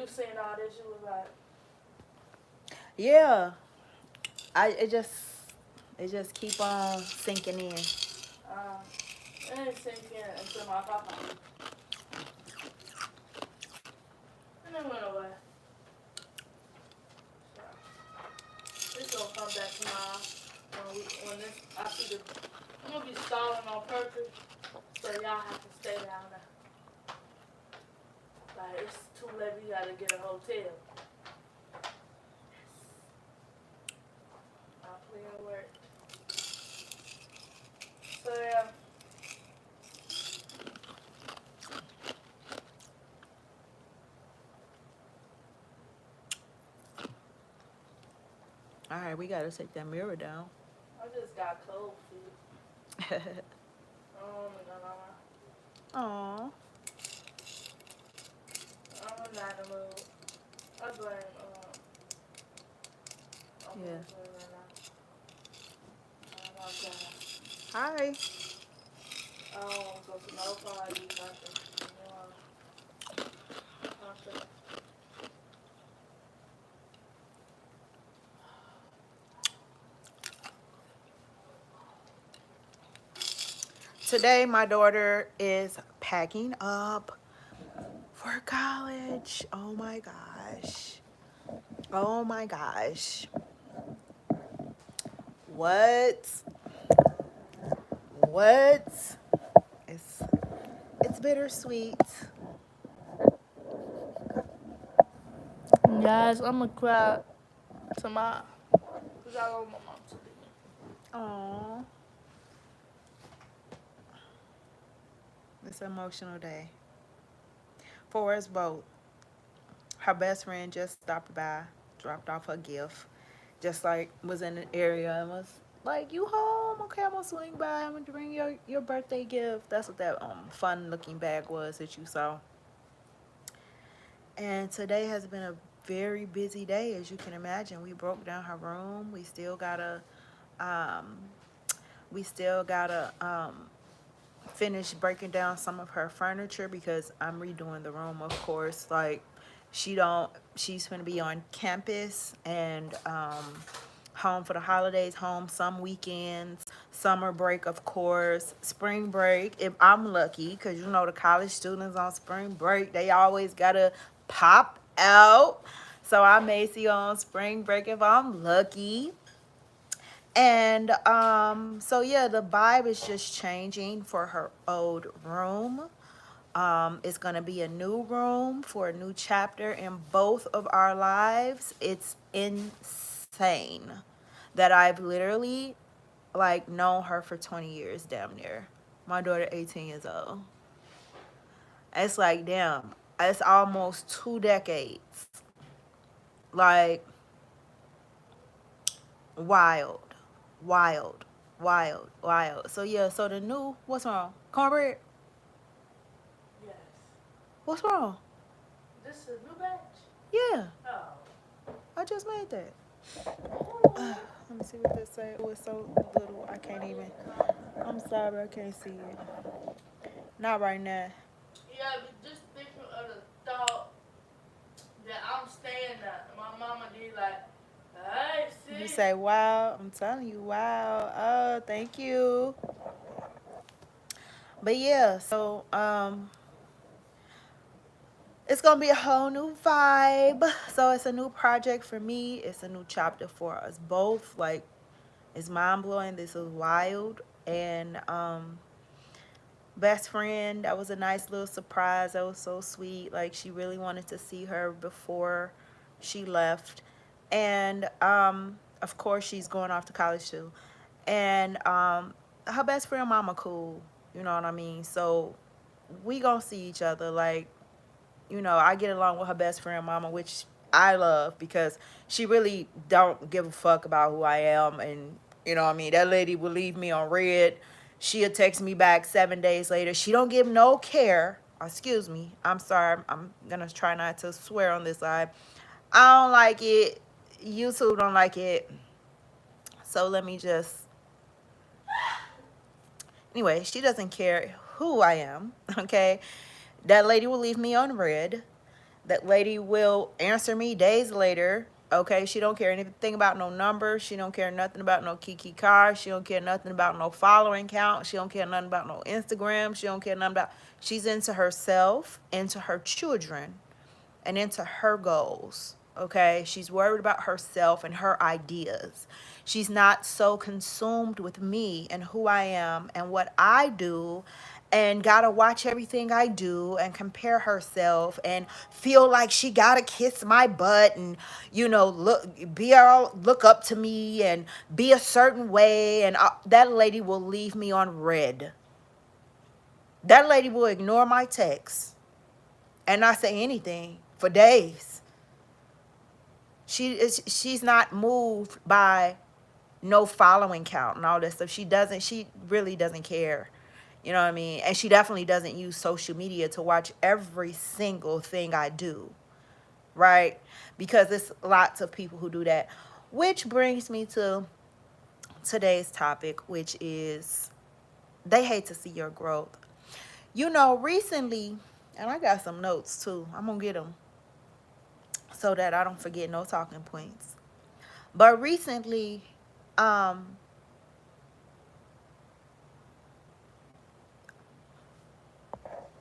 seen all this, you was like, Yeah. It just keep on sinking in. it ain't sinking until my papa. And it went away. So, it's gonna come back tomorrow. When this, I see the, I'm gonna be stalling on purpose, so y'all have to stay down there. Like, it's too late, we gotta get a hotel. My plan worked. So, yeah. All right, we gotta take that mirror down. I just got cold feet. Oh, no. Aw. I'm not in the mood. I blame, I'm Yeah. right now. Oh my god. Hi. I don't want to go to no party, nothing. You know, nothing. Today, my daughter is packing up for college. Oh my gosh. Oh my gosh. What? What? It's it's bittersweet. Guys, I'm gonna cry tomorrow. Because I want my mom to leave me. Aw. It's an emotional day for us both. Her best friend just stopped by, dropped off her gift, just like was in the area and was like, "You home? Okay, I'm gonna swing by. I'm gonna bring your birthday gift." That's what that fun looking bag was that you saw. And today has been a very busy day, as you can imagine. We broke down her room. Um, we still gotta finish breaking down some of her furniture because I'm redoing the room, of course. Like, she's going to be on campus and home for the holidays, home some weekends, summer break, of course, spring break if I'm lucky, because you know the college students on spring break, they always got to pop out. So I may see her on spring break if I'm lucky. And so yeah, the vibe is just changing for her old room. It's gonna be a new room for a new chapter in both of our lives. It's insane that I've literally like known her for 20 years, damn near. My daughter 18 years old. It's like, damn, it's almost 2 decades. Like, wild, wild, wild. So yeah, so the new, what's wrong? Cornbread? Yes. What's wrong? This is a new batch? Yeah, Oh. I just made that. Ooh. Let me see what this say. It was so little, I can't even. I'm sorry, I can't see it. Not right now. Yeah, but just thinking of the thought that I'm staying there. My mama did like, hey, You sis. say, wow. I'm telling you, wow. Oh, thank you. But yeah, so it's gonna be a whole new vibe. So it's a new project for me. It's a new chapter for us both. Like, it's mind blowing. This is wild. And best friend, that was a nice little surprise. That was so sweet. Like, she really wanted to see her before she left. And of course she's going off to college too. And her best friend mama cool. You know what I mean? So we gonna see each other. Like, I get along with her best friend mama, which I love because she really don't give a fuck about who I am. And you know what I mean? That lady will leave me on red. She'll text me back 7 days later. She don't give no care. Excuse me. I'm sorry. I'm gonna try not to swear on this side. I don't like it. YouTube don't like it. So let me just. Anyway, she doesn't care who I am. Okay. That lady will leave me on red. That lady will answer me days later. Okay, she don't care anything about no numbers. She don't care nothing about no KiKi Carr. She don't care nothing about no following count. She don't care nothing about no Instagram. She don't care nothing about. She's into herself, into her children, and into her goals. Okay, she's worried about herself and her ideas. She's not so consumed with me and who I am and what I do, and gotta watch everything I do and compare herself and feel like she gotta kiss my butt and, look up to me and be a certain way. And that lady will leave me on red. That lady will ignore my texts and not say anything for days. She's not moved by no following count and all that stuff. She really doesn't care. You know what I mean? And she definitely doesn't use social media to watch every single thing I do, right? Because there's lots of people who do that. Which brings me to today's topic, which is they hate to see your growth. Recently, and I got some notes too. I'm going to get them so that I don't forget no talking points. But recently,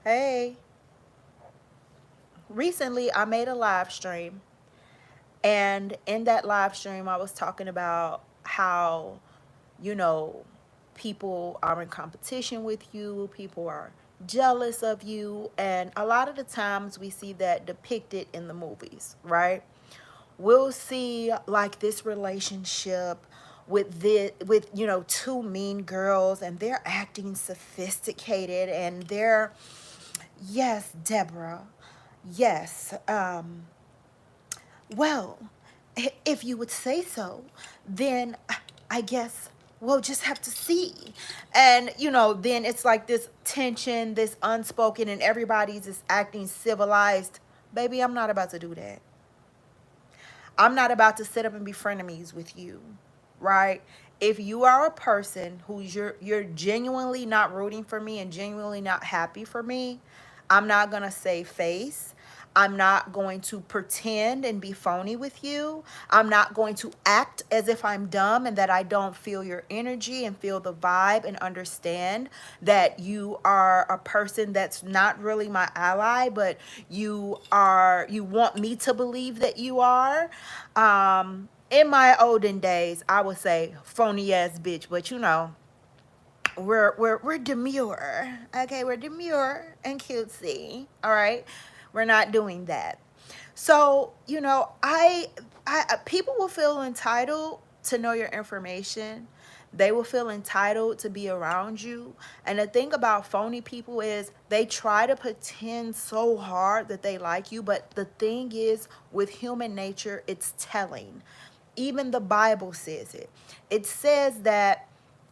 hey, recently I made a live stream, and in that live stream I was talking about how, you know, people are in competition with you, people are jealous of you, and a lot of the times we see that depicted in the movies, right? We'll see like this relationship with two mean girls, and they're acting sophisticated, and they're, yes, Deborah, yes, well, if you would say so, then I guess we'll just have to see. And, then it's like this tension, this unspoken, and everybody's just acting civilized. Baby, I'm not about to do that. I'm not about to sit up and be frenemies with you, right? If you are a person who's you're genuinely not rooting for me and genuinely not happy for me, I'm not gonna save face. I'm not going to pretend and be phony with you. I'm not going to act as if I'm dumb and that I don't feel your energy and feel the vibe and understand that you are a person that's not really my ally, but you want me to believe that you are. In my olden days, I would say phony ass bitch, but we're demure. Okay, we're demure and cutesy. All right. We're not doing that. So, I people will feel entitled to know your information. They will feel entitled to be around you. And the thing about phony people is they try to pretend so hard that they like you, but the thing is, with human nature, it's telling. Even the Bible says it. It says that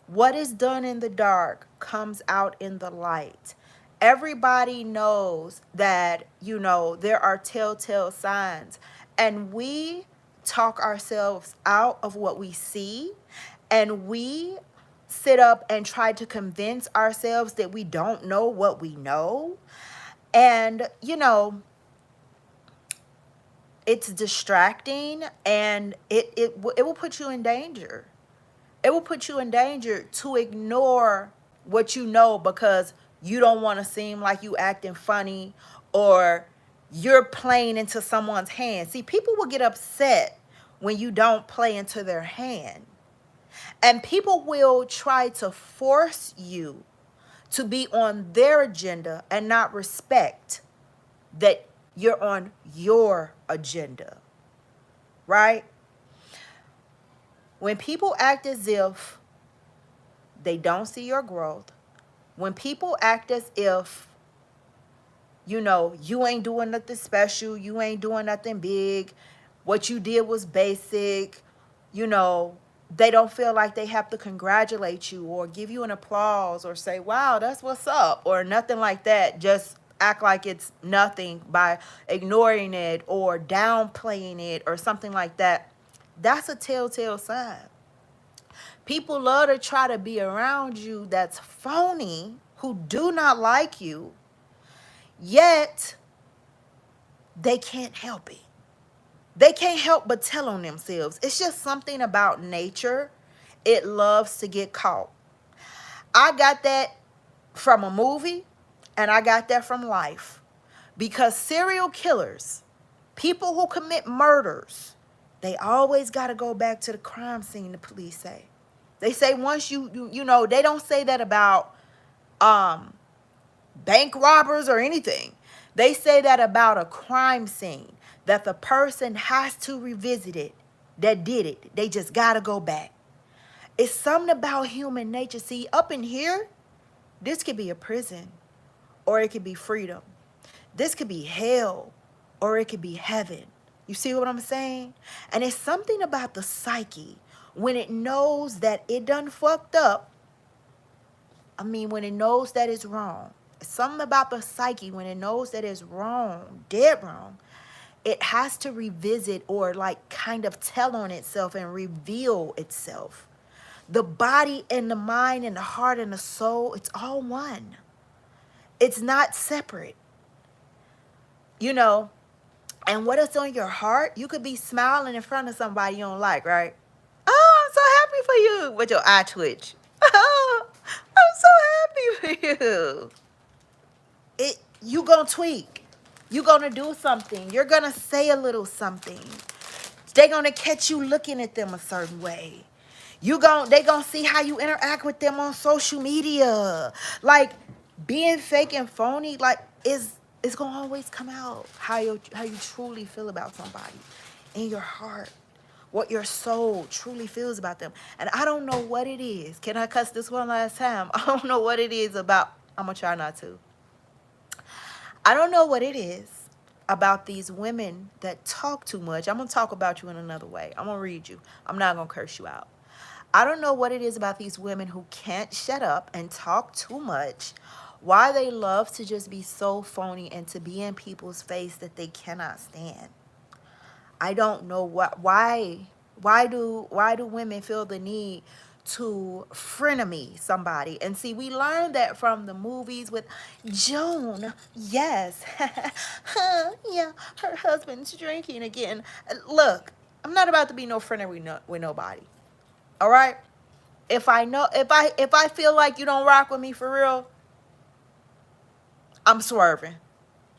what is done in the dark comes out in the light. Everybody knows that, there are telltale signs. And we talk ourselves out of what we see. And we sit up and try to convince ourselves that we don't know what we know. And, it's distracting, and it will put you in danger. It will put you in danger to ignore what you know because you don't want to seem like you acting funny, or you're playing into someone's hand. See, people will get upset when you don't play into their hand. And people will try to force you to be on their agenda and not respect that you're on your agenda, right? When people act as if they don't see your growth, when people act as if, you ain't doing nothing special, you ain't doing nothing big, what you did was basic, you know, they don't feel like they have to congratulate you or give you an applause or say, wow, that's what's up, or nothing like that. Just act like it's nothing by ignoring it or downplaying it or something like that. That's a telltale sign. People love to try to be around you that's phony, who do not like you, yet they can't help it. They can't help but tell on themselves. It's just something about nature. It loves to get caught. I got that from a movie, and I got that from life. Because serial killers, people who commit murders, they always got to go back to the crime scene, the police say. They say once you know, they don't say that about bank robbers or anything. They say that about a crime scene, that the person has to revisit it, that did it. They just got to go back. It's something about human nature. See, up in here, this could be a prison, or it could be freedom. This could be hell, or it could be heaven. You see what I'm saying? And it's something about the psyche when it knows that it done fucked up. I mean, when it knows that it's wrong. It's something about the psyche when it knows that it's wrong, dead wrong. It has to revisit or like kind of tell on itself and reveal itself. The body and the mind and the heart and the soul, it's all one. It's not separate. You know, and what is on your heart, you could be smiling in front of somebody you don't like, right? Oh, I'm so happy for you. With your eye twitch. Oh, I'm so happy for you. You gonna tweak. You gonna do something. You're gonna say a little something. They gonna catch you looking at them a certain way. They gonna see how you interact with them on social media. Like being fake and phony, like it's gonna always come out how you truly feel about somebody in your heart, what your soul truly feels about them. And I don't know what it is. Can I cuss this one last time? I don't know what it is about. I'm gonna try not to. I don't know what it is about these women that talk too much. I'm gonna talk about you in another way. I'm gonna read you. I'm not gonna curse you out. I don't know what it is about these women who can't shut up and talk too much. Why they love to just be so phony and to be in people's face that they cannot stand. I don't know why do women feel the need to frenemy somebody? And see, we learned that from the movies with Joan. Yes. Yeah, her husband's drinking again. Look, I'm not about to be no frenemy with nobody. All right? If I feel like you don't rock with me for real, I'm swerving.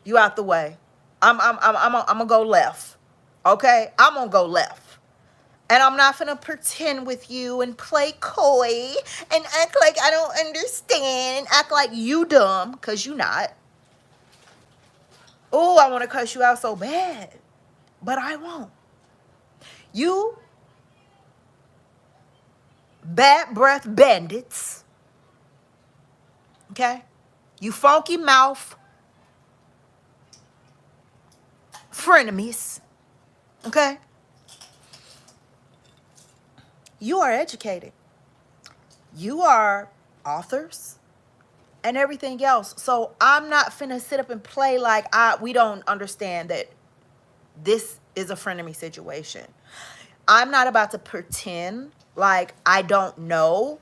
You out the way. I'm gonna go left. Okay? I'm gonna go left. And I'm not gonna pretend with you and play coy and act like I don't understand and act like you dumb, because you not. Oh, I want to cuss you out so bad, but I won't. You bad breath bandits. Okay? You funky mouth frenemies. Okay? You are educated. You are authors and everything else. So I'm not finna sit up and play like we don't understand that this is a frenemy situation. I'm not about to pretend like I don't know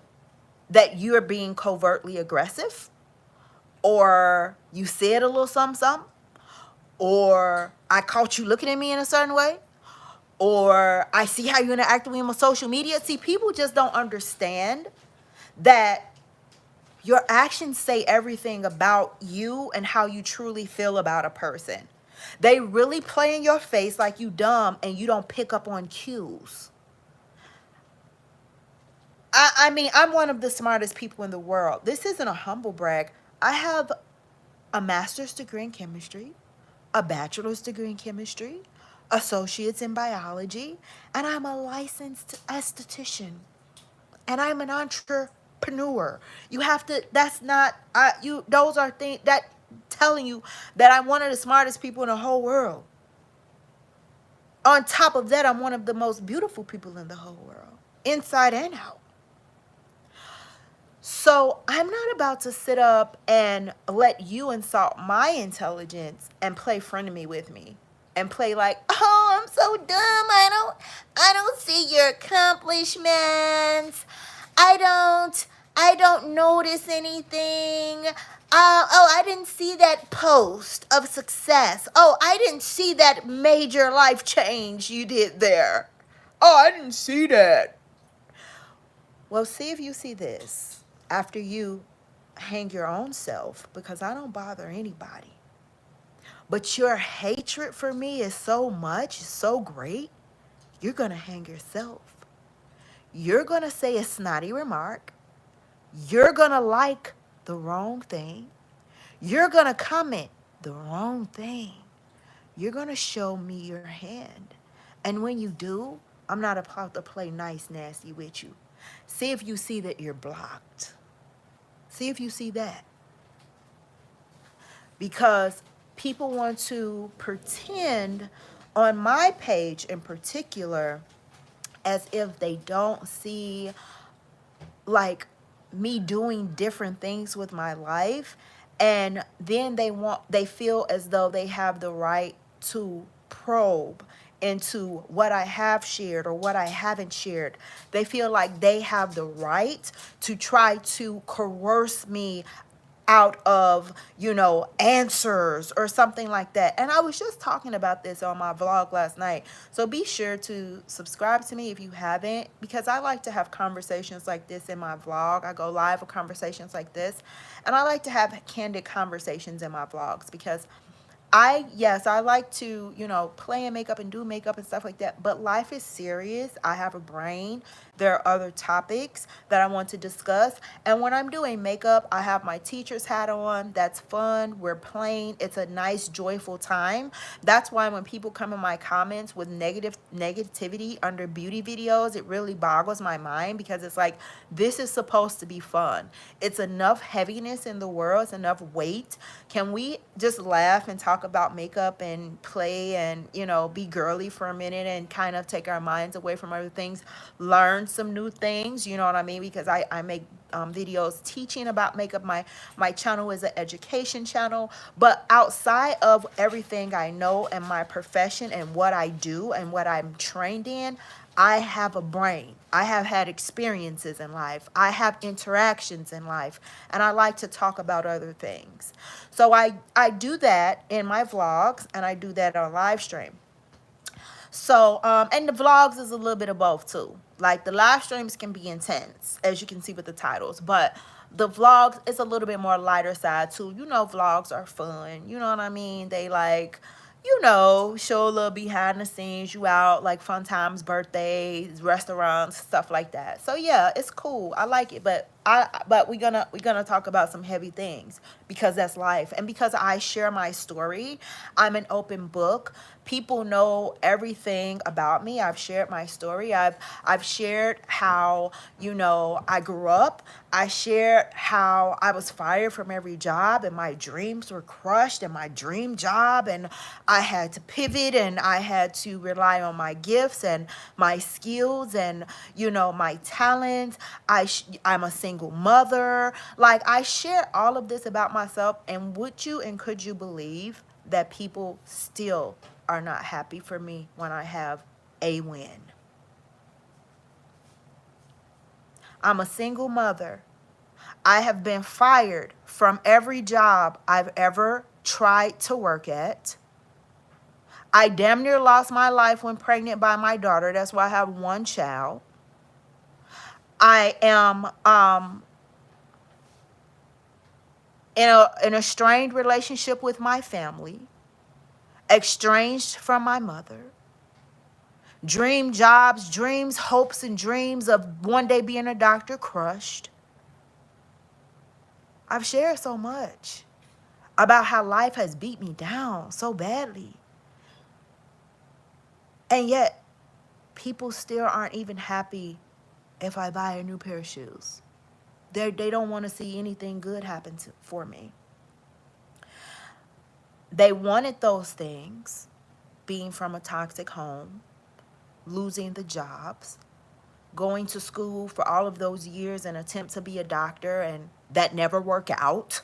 that you're being covertly aggressive, or you said a little something, or I caught you looking at me in a certain way, or I see how you interact with me on social media. See, people just don't understand that your actions say everything about you and how you truly feel about a person. They really play in your face like you dumb and you don't pick up on cues. I mean, I'm one of the smartest people in the world. This isn't a humble brag. I have a master's degree in chemistry, a bachelor's degree in chemistry, associates in biology, and I'm a licensed esthetician. And I'm an entrepreneur. You have to, that's not, those are things that telling you that I'm one of the smartest people in the whole world. On top of that, I'm one of the most beautiful people in the whole world, inside and out. So I'm not about to sit up and let you insult my intelligence and play frenemy with me and play like, oh, I'm so dumb. I don't see your accomplishments. I don't notice anything. Oh, I didn't see that post of success. Oh, I didn't see that major life change you did there. Oh, I didn't see that. Well, see if you see this after you hang your own self, because I don't bother anybody. But your hatred for me is so much, so great, you're going to hang yourself. You're going to say a snotty remark. You're going to like the wrong thing. You're going to comment the wrong thing. You're going to show me your hand. And when you do, I'm not about to play nice, nasty with you. See if you see that you're blocked. See if you see that. Because people want to pretend on my page in particular as if they don't see like me doing different things with my life, and then they feel as though they have the right to probe into what I have shared or what I haven't shared. They feel like they have the right to try to coerce me out of, answers or something like that. And I was just talking about this on my vlog last night. So be sure to subscribe to me if you haven't, because I like to have conversations like this in my vlog. I go live with conversations like this, and I like to have candid conversations in my vlogs because I like to, play in makeup and do makeup and stuff like that, but life is serious. I have a brain. There are other topics that I want to discuss. And when I'm doing makeup, I have my teacher's hat on. That's fun. We're playing. It's a nice, joyful time. That's why when people come in my comments with negativity under beauty videos, it really boggles my mind, because it's like, this is supposed to be fun. It's enough heaviness in the world. It's enough weight. Can we just laugh and talk about makeup and play and, be girly for a minute and kind of take our minds away from other things, learn some new things, you know what I mean? Because I make videos teaching about makeup. My channel is an education channel, but outside of everything I know and my profession and what I do and what I'm trained in, I have a brain. I have had experiences in life. I have interactions in life, and I like to talk about other things. So I do that in my vlogs, and I do that on live stream. So, and the vlogs is a little bit of both too. Like the live streams can be intense, as you can see with the titles, but the vlogs is a little bit more lighter side too. Vlogs are fun. You know what I mean? They like, show a little behind the scenes. You out like fun times, birthdays, restaurants, stuff like that. So yeah, it's cool. I like it, but we're gonna talk about some heavy things, because that's life, and because I share my story. I'm an open book. People know everything about me. I've shared my story. I've shared how, I grew up. I shared how I was fired from every job and my dreams were crushed and my dream job, and I had to pivot and I had to rely on my gifts and my skills and, my talents. I'm a single mother. Like, I share all of this about myself, and would you and could you believe that people still are not happy for me when I have a win? I'm a single mother. I have been fired from every job I've ever tried to work at. I damn near lost my life when pregnant by my daughter. That's why I have one child. I am in an strained relationship with my family, estranged from my mother. Dream jobs, dreams, hopes, and dreams of one day being a doctor crushed. I've shared so much about how life has beat me down so badly. And yet, people still aren't even happy if I buy a new pair of shoes. They don't want to see anything good happen for me. They wanted those things, being from a toxic home, losing the jobs, going to school for all of those years and attempt to be a doctor, and that never worked out,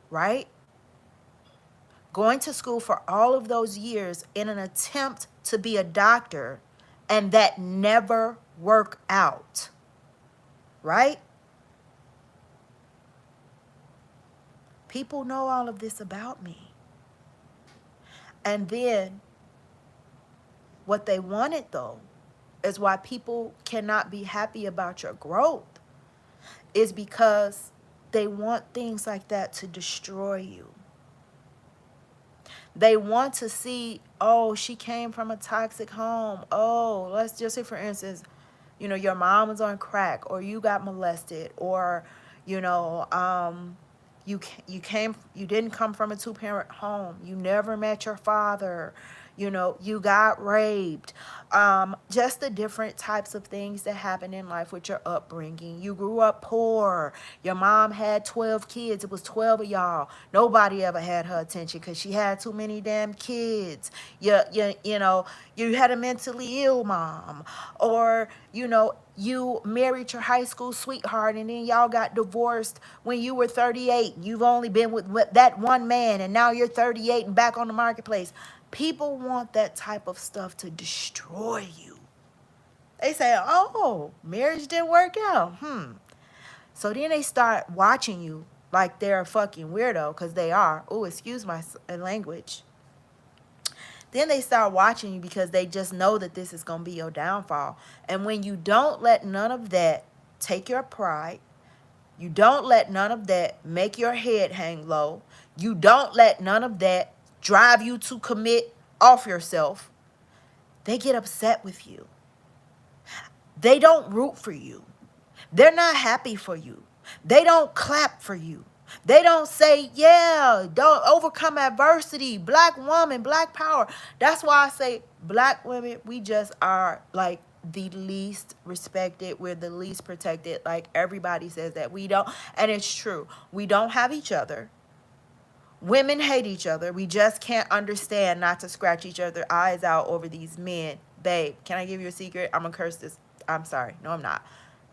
right? Going to school for all of those years in an attempt to be a doctor, and that never worked out, right? People know all of this about me. And then what they wanted, though, is why people cannot be happy about your growth, is because they want things like that to destroy you. They want to see, oh, she came from a toxic home. Oh, let's just say, for instance, your mom was on crack, or you got molested, or, you know, you didn't come from a two-parent home. You never met your father. You got raped. Just the different types of things that happen in life with your upbringing. You grew up poor. Your mom had 12 kids. It was 12 of y'all. Nobody ever had her attention because she had too many damn kids. You had a mentally ill mom. Or, you married your high school sweetheart and then y'all got divorced when you were 38. You've only been with that one man and now you're 38 and back on the marketplace. People want that type of stuff to destroy you. They say, oh, marriage didn't work out. So then they start watching you like they're a fucking weirdo, because they are. Oh, excuse my language. Then they start watching you because they just know that this is going to be your downfall. And when you don't let none of that take your pride, you don't let none of that make your head hang low, you don't let none of that drive you to commit off yourself, they get upset with you. They don't root for you. They're not happy for you. They don't clap for you. They don't say, yeah, don't overcome adversity. Black woman, black power. That's why I say black women, we just are like the least respected. We're the least protected. Like everybody says that we don't. And it's true. We don't have each other. Women hate each other. We just can't understand not to scratch each other's eyes out over these men. Babe, can I give you a secret? I'm going to curse this. I'm sorry. No, I'm not.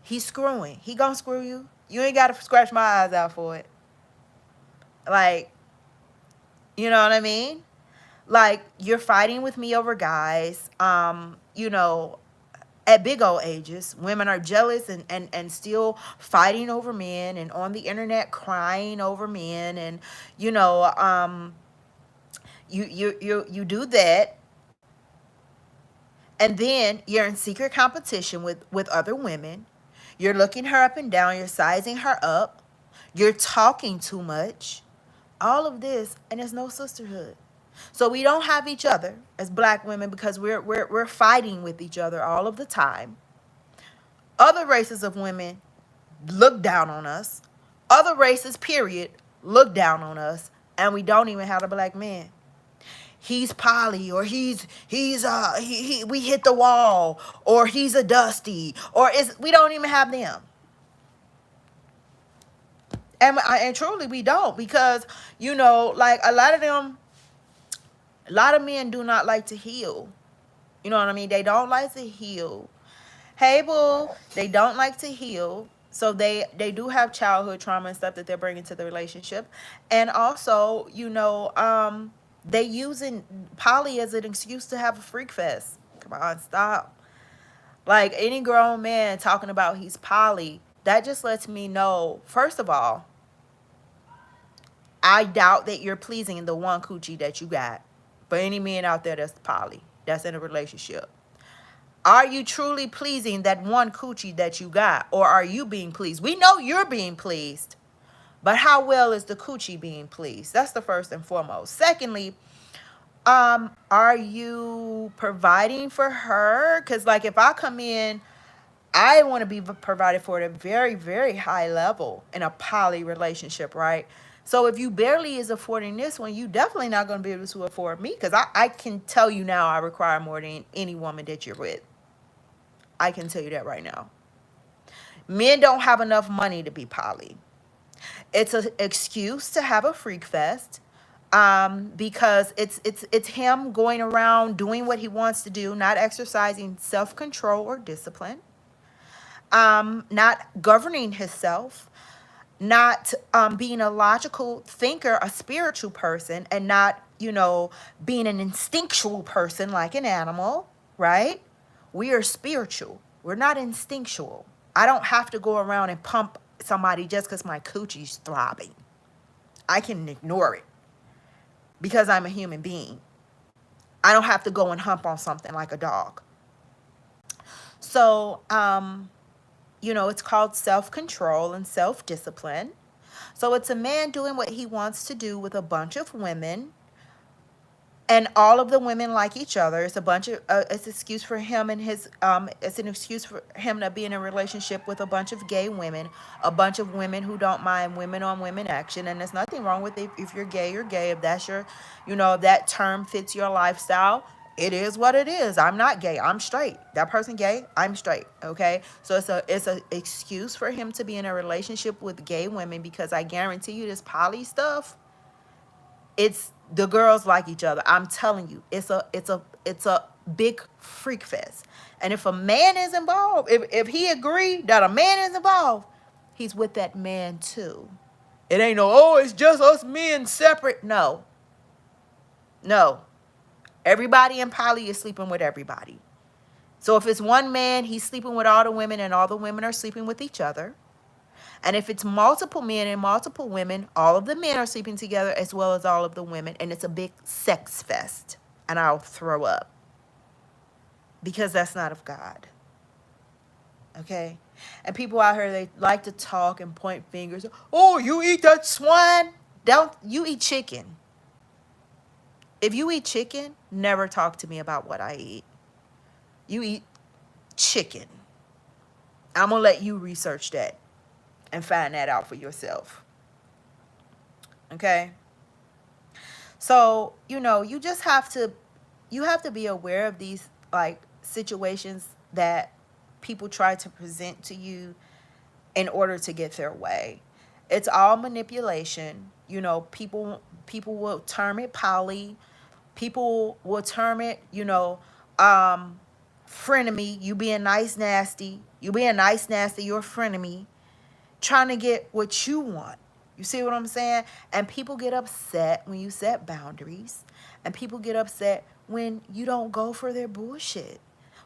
He's screwing. He gonna screw you. You ain't got to scratch my eyes out for it. Like, you know what I mean? Like, you're fighting with me over guys. At big old ages, women are jealous and still fighting over men and on the internet crying over men. And, you do that. And then you're in secret competition with other women. You're looking her up and down. You're sizing her up. You're talking too much. All of this, and there's no sisterhood. So we don't have each other as black women because we're fighting with each other all of the time. Other races of women look down on us. Other races, period, look down on us, and we don't even have a black man. He's poly, or we hit the wall, or he's a dusty, or we don't even have them. And truly we don't, because like a lot of men do not like to heal. You know what I mean? They don't like to heal. Hey boo, they don't like to heal. So they do have childhood trauma and stuff that they're bringing to the relationship. And also, they using poly as an excuse to have a freak fest. Come on, stop. Like, any grown man talking about he's poly, that just lets me know, first of all, I doubt that you're pleasing the one coochie that you got. For any men out there that's poly, that's in a relationship. Are you truly pleasing that one coochie that you got? Or are you being pleased? We know you're being pleased. But how well is the coochie being pleased? That's the first and foremost. Secondly, are you providing for her? Because, like, if I come in, I want to be provided for at a very, very high level in a poly relationship, right? So if you barely is affording this one, you definitely not going to be able to afford me, because I can tell you now I require more than any woman that you're with. I can tell you that right now. Men don't have enough money to be poly. It's an excuse to have a freak fest, because it's him going around doing what he wants to do, not exercising self-control or discipline, not governing himself, not being a logical thinker, a spiritual person, and not, being an instinctual person like an animal, right? We are spiritual. We're not instinctual. I don't have to go around and pump somebody just because my coochie's throbbing. I can ignore it because I'm a human being. I don't have to go and hump on something like a dog. So, it's called self-control and self-discipline. So it's a man doing what he wants to do with a bunch of women, and all of the women like each other. It's a bunch of it's an excuse for him and his it's an excuse for him to be in a relationship with a bunch of gay women, a bunch of women who don't mind women on women action. And there's nothing wrong with it. If you're gay, you're gay. If that's your, if that term fits your lifestyle, it is what it is. I'm not gay, I'm straight. That person gay, I'm straight. Okay, so it's a excuse for him to be in a relationship with gay women, because I guarantee you this poly stuff, it's the girls like each other. I'm telling you, it's a big freak fest. And if a man is involved, if he agreed that a man is involved, he's with that man too. It ain't no, oh, it's just us men separate. No. No. Everybody in poly is sleeping with everybody. So if it's one man, he's sleeping with all the women, and all the women are sleeping with each other. And if it's multiple men and multiple women, all of the men are sleeping together as well as all of the women. And it's a big sex fest. And I'll throw up. Because that's not of God. Okay? And people out here, they like to talk and point fingers. Oh, you eat that swine? You eat chicken. If you eat chicken, never talk to me about what I eat. You eat chicken. I'm going to let you research that and find that out for yourself. Okay? So, you just have to be aware of these like situations that people try to present to you in order to get their way. It's all manipulation. People will term it poly. People will term it, frenemy. You being nice nasty. You being nice nasty, you're a frenemy. Trying to get what you want. You see what I'm saying? And people get upset when you set boundaries. And people get upset when you don't go for their bullshit.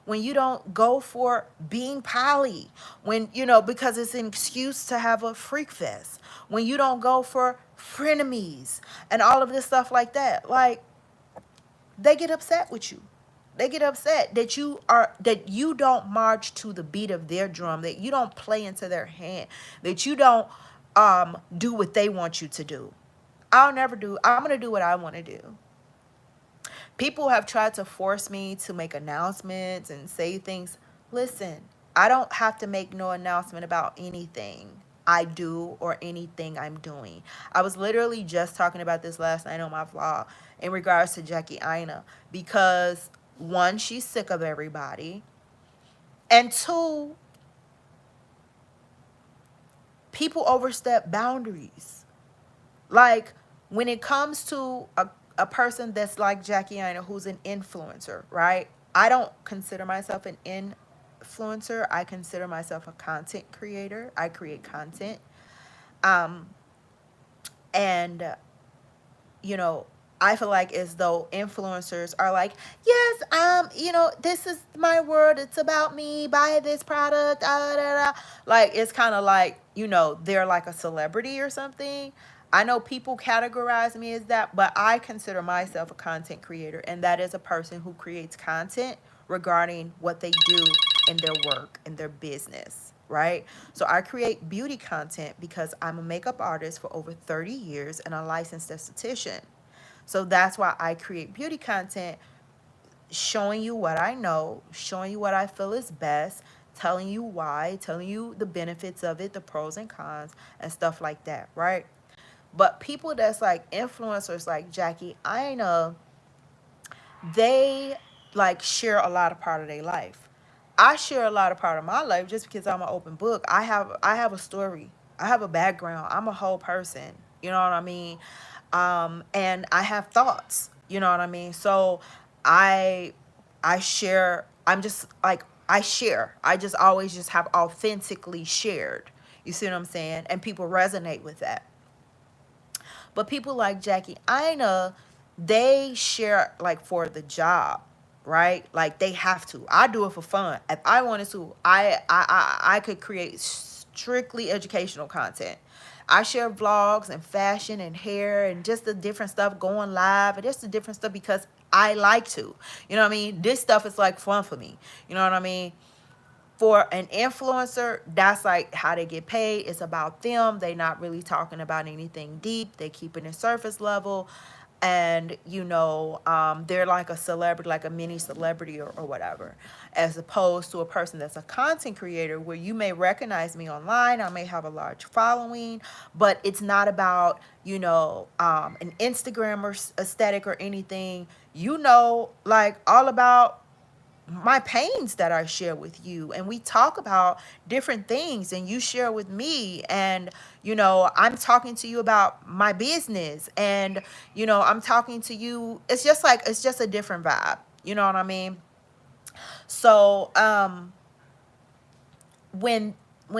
When you don't go for being poly. When, because it's an excuse to have a freak fest. When you don't go for frenemies and all of this stuff like that. Like, they get upset with you. They get upset that you don't march to the beat of their drum, that you don't play into their hand, that you don't do what they want you to do. I'm going to do what I want to do. People have tried to force me to make announcements and say things. Listen, I don't have to make no announcement about anything I do or anything I'm doing. I was literally just talking about this last night on my vlog in regards to Jackie Aina, because one, she's sick of everybody, and two, people overstep boundaries. Like, when it comes to a person that's like Jackie Aina, who's an influencer, right? I don't consider myself an influencer. I consider myself a content creator. I create content. And I feel like as though influencers are like, yes, this is my world. It's about me. Buy this product. Like, it's kind of like, they're like a celebrity or something. I know people categorize me as that, but I consider myself a content creator. And that is a person who creates content regarding what they do in their work, in their business, right? So I create beauty content because I'm a makeup artist for over 30 years and a licensed esthetician. So that's why I create beauty content, showing you what I know, showing you what I feel is best, telling you why, telling you the benefits of it, the pros and cons, and stuff like that, right? But people that's like influencers like Jackie Aina, they like share a lot of part of their life. I share a lot of part of my life just because I'm an open book. I have a story. I have a background. I'm a whole person. You know what I mean? And I have thoughts. You know what I mean? So I share. I'm just like, I share. I just always just have authentically shared. You see what I'm saying? And people resonate with that. But people like Jackie Aina, they share like for the job, right? Like, they have to. I do it for fun. If I wanted to, I could create strictly educational content. I share vlogs and fashion and hair and just the different stuff, going live and just the different stuff because I like to. You know what I mean? This stuff is like fun for me. You know what I mean? For an influencer, that's like how they get paid. It's about them. They not really talking about anything deep. They keeping it surface level. And they're like a celebrity, like a mini celebrity or whatever, as opposed to a person that's a content creator where you may recognize me online. I may have a large following, but it's not about an Instagram or aesthetic or anything. Like all about my pains that I share with you, and we talk about different things and you share with me, and I'm talking to you about my business, and I'm talking to you. It's just a different vibe, you know what I mean? So when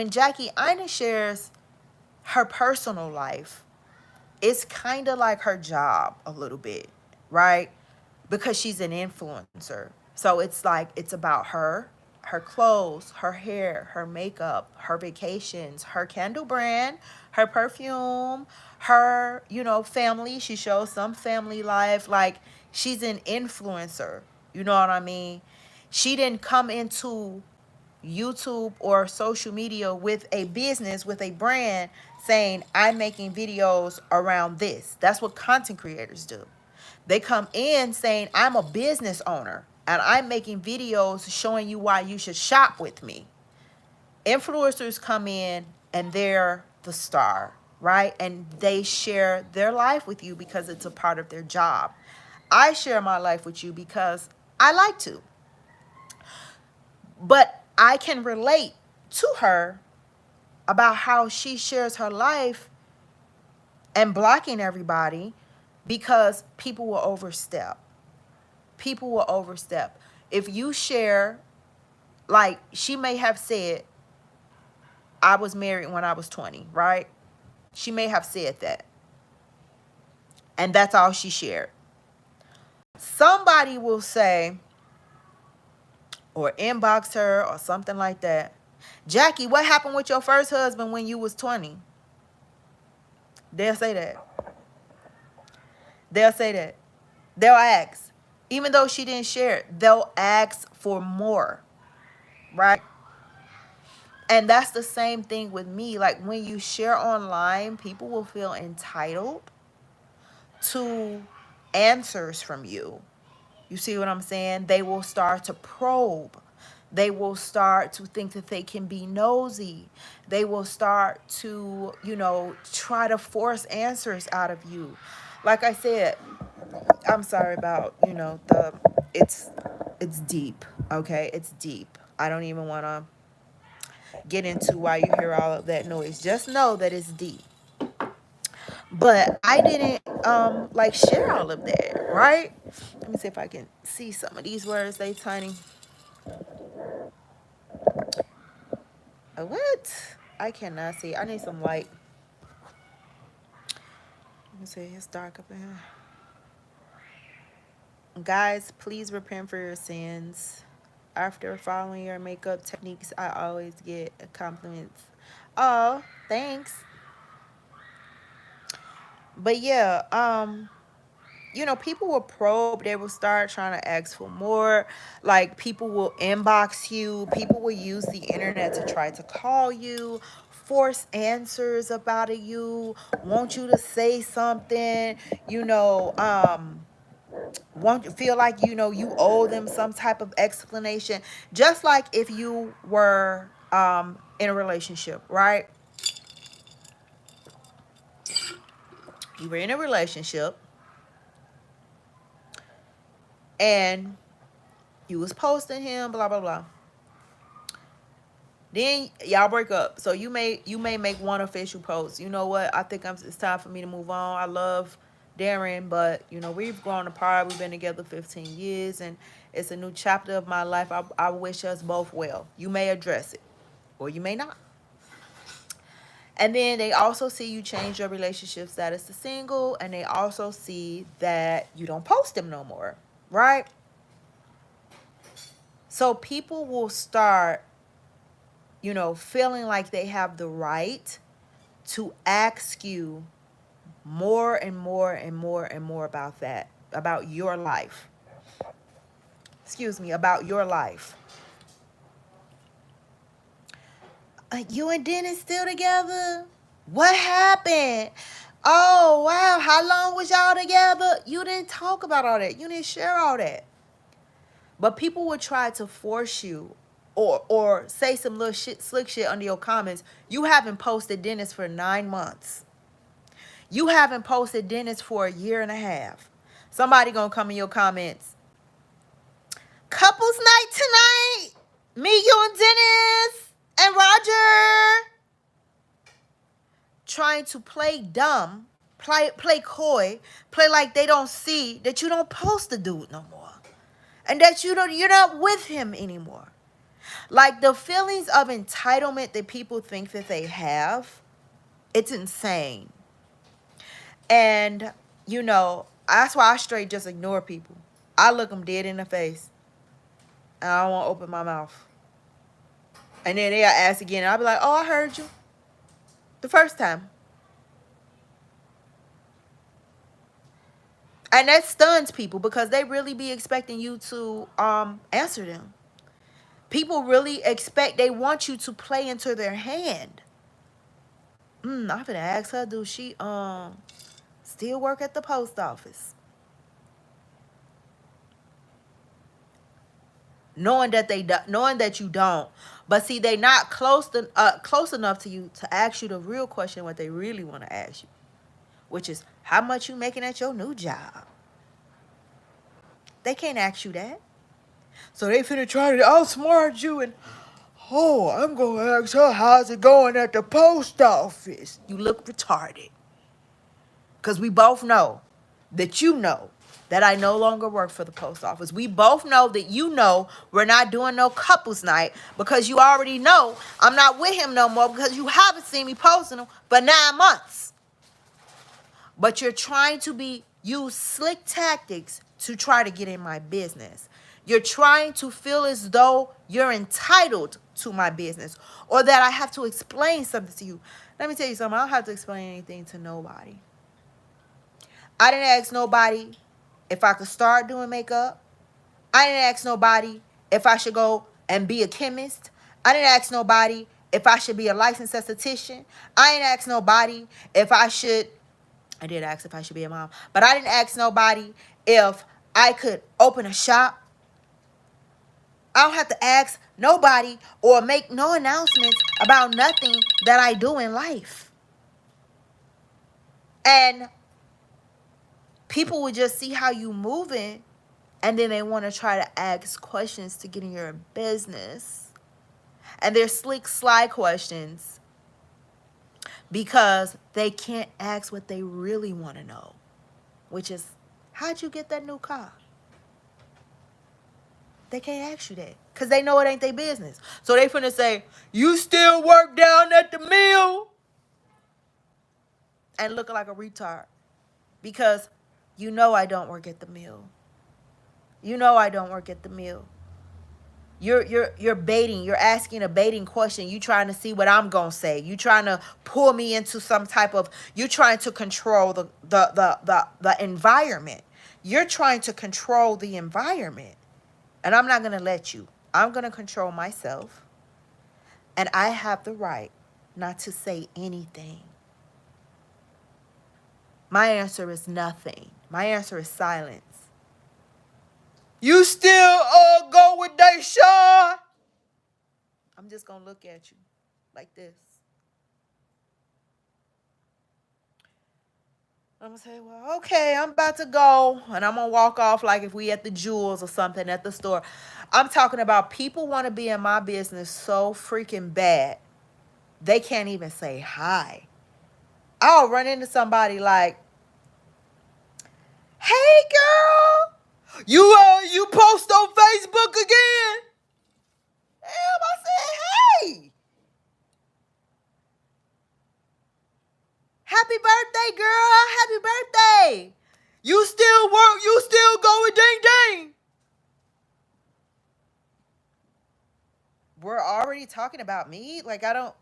Jackie Ina shares her personal life, it's kind of like her job a little bit, right? Because she's an influencer. So it's like it's about her clothes, her hair, her makeup, her vacations, her candle brand, her perfume, her, family. She shows some family life. Like she's an influencer. You know what I mean? She didn't come into YouTube or social media with a business, with a brand saying, I'm making videos around this. That's what content creators do. They come in saying, I'm a business owner and I'm making videos showing you why you should shop with me. Influencers come in and they're the star, right? And they share their life with you because it's a part of their job. I share my life with you because I like to. But I can relate to her about how she shares her life and blocking everybody because people will overstep. People will overstep. If you share, like she may have said, I was married when I was 20, right? She may have said that. And that's all she shared. Somebody will say, or inbox her or something like that, Jackie, what happened with your first husband when you was 20? They'll say that. They'll say that. They'll ask. Even though she didn't share it, they'll ask for more, right? And that's the same thing with me. Like when you share online, people will feel entitled to answers from you. You see what I'm saying? They will start to probe. They will start to think that they can be nosy. They will start to, try to force answers out of you. Like I said, I'm sorry about, it's deep, okay? It's deep. I don't even want to get into why you hear all of that noise. Just know that it's deep. But I didn't like share all of that, right? Let me see if I can see some of these words. They tiny. What? I cannot see. I need some light. Let me see. It's dark up in here. Guys, please repent for your sins. After following your makeup techniques, I always get compliments. Oh, thanks. But yeah, people will probe. They will start trying to ask for more. Like people will inbox you. People will use the internet to try to call you, force answers about you, want you to say something, want to feel like, you owe them some type of explanation. Just like if you were in a relationship, right? You were in a relationship and you was posting him, blah blah blah. Then y'all break up. So you may make one official post. You know what? I think it's time for me to move on. I love Darren, but we've grown apart. We've been together 15 years, and it's a new chapter of my life. I wish us both well. You may address it, or you may not. And then they also see you change your relationship status to single, and they also see that you don't post them no more, right? So people will start, feeling like they have the right to ask you more and more and more and more about that, about your life. Excuse me, about your life. You and Dennis still together? What happened? Oh, wow. How long was y'all together? You didn't talk about all that. You didn't share all that. But people would try to force you or say some little shit, slick shit under your comments. You haven't posted Dennis for 9 months. You haven't posted Dennis for a year and a half. Somebody gonna come in your comments. Couples night tonight. Me, you, and Dennis and Roger. Trying to play dumb, play coy, play like they don't see that you don't post the dude no more. And that you're not with him anymore. Like the feelings of entitlement that people think that they have, it's insane. And, that's why I straight just ignore people. I look them dead in the face. And I don't want to open my mouth. And then they'll ask again. And I'll be like, oh, I heard you. The first time. And that stuns people because they really be expecting you to answer them. People really they want you to play into their hand. I'm gonna ask her, do she still work at the post office? Knowing that you don't. But see, they not close enough to you to ask you the real question, what they really want to ask you, which is how much you making at your new job. They can't ask you that. So they finna try to outsmart you and, oh, I'm gonna ask her how's it going at the post office. You look retarded. Because we both know that I no longer work for the post office. We both know that we're not doing no couples night because you already know I'm not with him no more because you haven't seen me posting him for 9 months. But you're trying to use slick tactics to try to get in my business. You're trying to feel as though you're entitled to my business or that I have to explain something to you. Let me tell you something. I don't have to explain anything to nobody. I didn't ask nobody if I could start doing makeup. I didn't ask nobody if I should go and be a chemist. I didn't ask nobody if I should be a licensed esthetician. I didn't ask nobody if I did ask if I should be a mom, but I didn't ask nobody if I could open a shop. I don't have to ask nobody or make no announcements about nothing that I do in life. And people would just see how you moving, and then they want to try to ask questions to get in your business. And they're slick, sly questions because they can't ask what they really want to know, which is, how'd you get that new car? They can't ask you that because they know it ain't their business. So they finna say, you still work down at the mill? And look like a retard because I don't work at the mill. I don't work at the mill. You're baiting. You're asking a baiting question. You trying to see what I'm gonna say. You trying to pull me into some type of. You're trying to control the environment. You're trying to control the environment, and I'm not gonna let you. I'm gonna control myself, and I have the right not to say anything. My answer is nothing. My answer is silence. You still go with Deshaun? I'm just going to look at you like this. I'm going to say, well, okay, I'm about to go. And I'm going to walk off like if we at the Jewels or something at the store. I'm talking about people want to be in my business so freaking bad. They can't even say hi. I'll run into somebody like, hey, girl. You post on Facebook again? Damn, I said, hey. Happy birthday, girl. Happy birthday. You still work. You still go with Ding Ding. We're already talking about me. Like, I don't.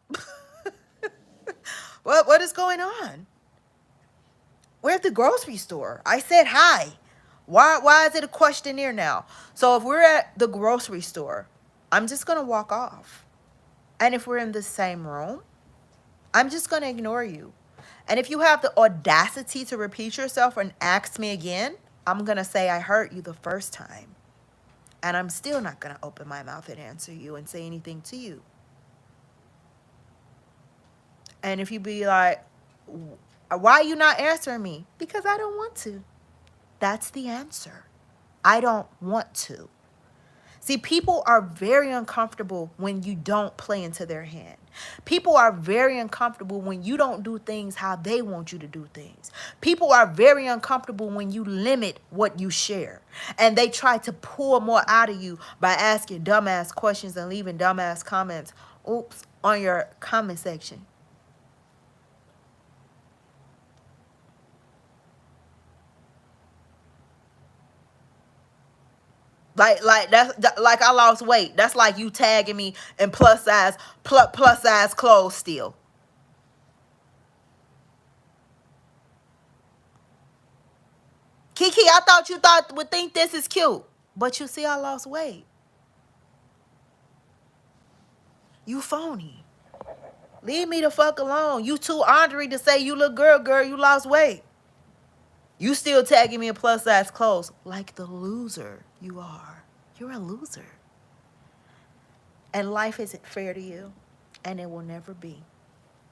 What is going on? We're at the grocery store. I said hi. Why is it a questionnaire now? So if we're at the grocery store, I'm just going to walk off. And if we're in the same room, I'm just going to ignore you. And if you have the audacity to repeat yourself and ask me again, I'm going to say I heard you the first time. And I'm still not going to open my mouth and answer you and say anything to you. And if you be like, why are you not answering me? Because I don't want to. That's the answer. I don't want to. See, people are very uncomfortable when you don't play into their hand. People are very uncomfortable when you don't do things how they want you to do things. People are very uncomfortable when you limit what you share. And they try to pull more out of you by asking dumbass questions and leaving dumbass comments, on your comment section. Like that's like I lost weight. That's like you tagging me in plus size clothes still. Kiki, I thought you would think this is cute, but you see I lost weight. You phony. Leave me the fuck alone. You too ornery to say you look good, girl. You lost weight. You still tagging me in plus size clothes like the loser you are. You're a loser. And life isn't fair to you, and it will never be.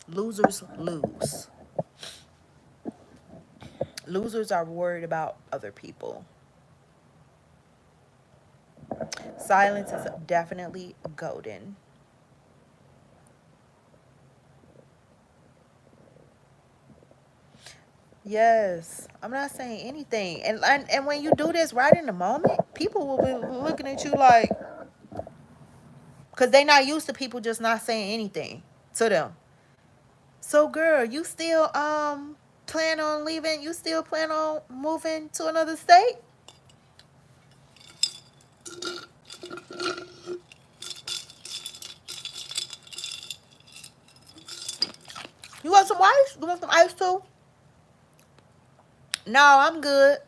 Losers lose. Losers are worried about other people. Silence is definitely golden. Yes, I'm not saying anything. And when you do this right in the moment, people will be looking at you like, because they not used to people just not saying anything to them. So girl, you still plan on leaving? You still plan on moving to another state? You want some ice? You want some ice too? No, I'm good.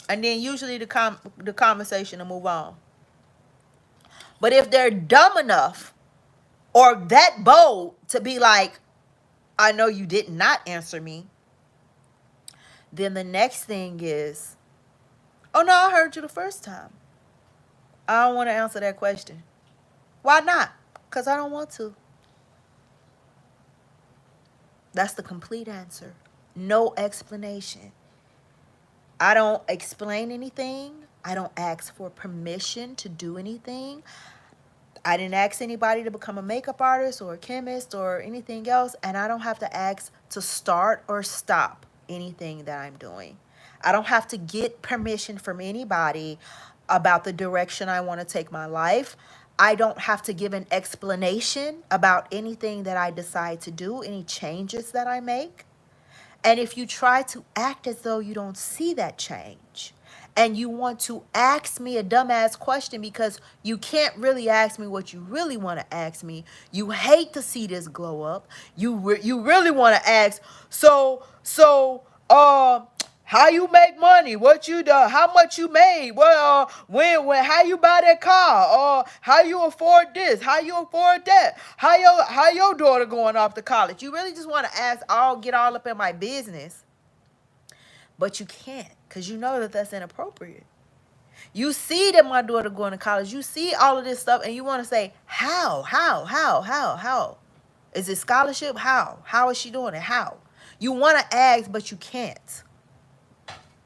And then usually the conversation will move on. But if they're dumb enough or that bold to be like, I know you did not answer me, then the next thing is, oh no, I heard you the first time. I don't want to answer that question. Why not? Because I don't want to. That's the complete answer. No explanation. I don't explain anything. I don't ask for permission to do anything. I didn't ask anybody to become a makeup artist or a chemist or anything else, and I don't have to ask to start or stop anything that I'm doing. I don't have to get permission from anybody about the direction I want to take my life. I don't have to give an explanation about anything that I decide to do, any changes that I make. And if you try to act as though you don't see that change, and you want to ask me a dumbass question because you can't really ask me what you really want to ask me, you hate to see this glow up, you really want to ask, how you make money? What you do? How much you made? Well, when how you buy that car? Or how you afford this? How you afford that? How your daughter going off to college? You really just want to ask get all up in my business, but you can't because you know that that's inappropriate. You see that my daughter going to college. You see all of this stuff, and you want to say how? Is it scholarship? How is she doing it? How? You want to ask, but you can't.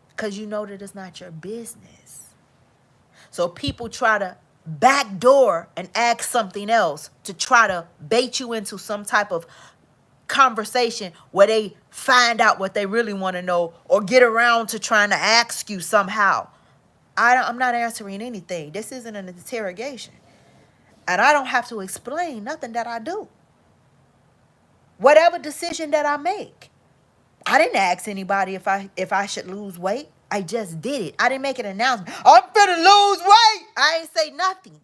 Because you know that it's not your business. So people try to backdoor and ask something else to try to bait you into some type of conversation where they find out what they really want to know or get around to trying to ask you somehow. I'm not answering anything. This isn't an interrogation. And I don't have to explain nothing that I do. Whatever decision that I make. I didn't ask anybody if I should lose weight. I just did it. I didn't make an announcement. I'm finna lose weight. I ain't say nothing.